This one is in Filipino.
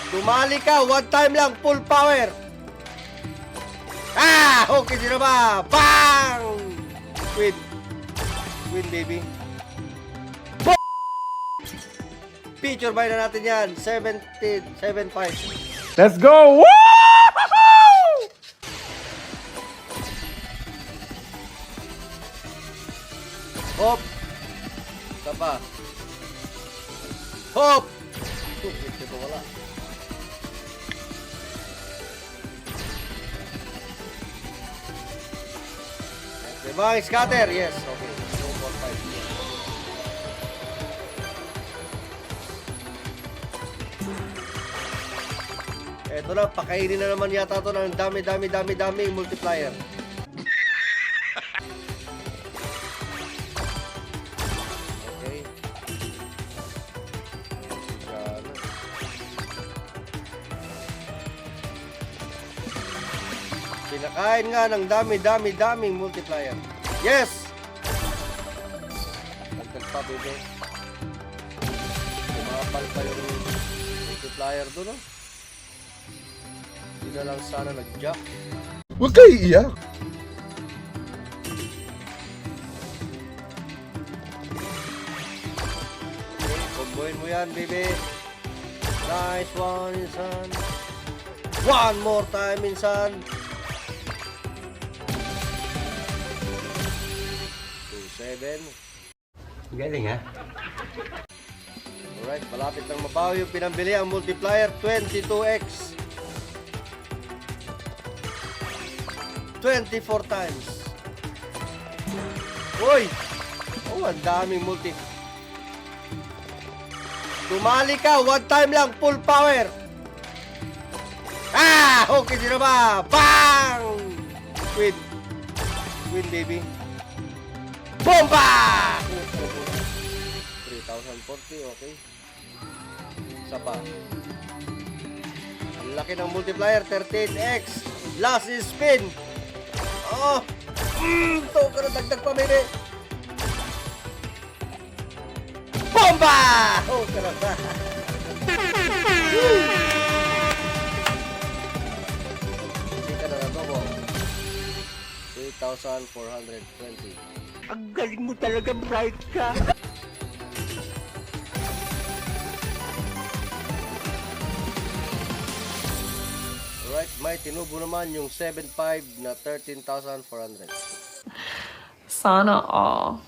Dumali ka, one time lang, full power. Ah! Okay, sino ba? Bang! Win. Win, baby. Boom! Feature buy na natin yan. 7.5. Let's go! Woo! Hop! Isa pa. Hop! Ito wala. Diba, scatter? Yes. Okay. 2.5. Eto na, pakainin na naman yata to ng dami multiplier. Okay. Yan. Pinakain nga ng daming multiplier. Yes! Nagtag pa, bebe. Kumapal pa yung multiplier doon, no? Hindi na lang sana nag-jack. Huwag kayo iiyak. Okay, comboin mo yan, baby. Nice one, insan. One more time, insan. 2.7. Galing ha? Alright, malapit nang mabawi yung pinambili ang multiplier 22x. 24 times. Uy! Oh, ang daming multi. Dumali ka, one time lang, full power. Ah! Okay, sino ba? Bang! Win. Win, baby. Bomba! 3,040, okay. Isa pa. Ang laki ng multiplier, 13x. Last is spin. Oh! Ito ka na, dagdag pa, baby. Bomba! Oh, karap na. Hindi ka na natobo. 3,420. Ang galing mo talaga, bright ka! Alright, may tinubo naman yung 7.5 na 13,400. Sana all.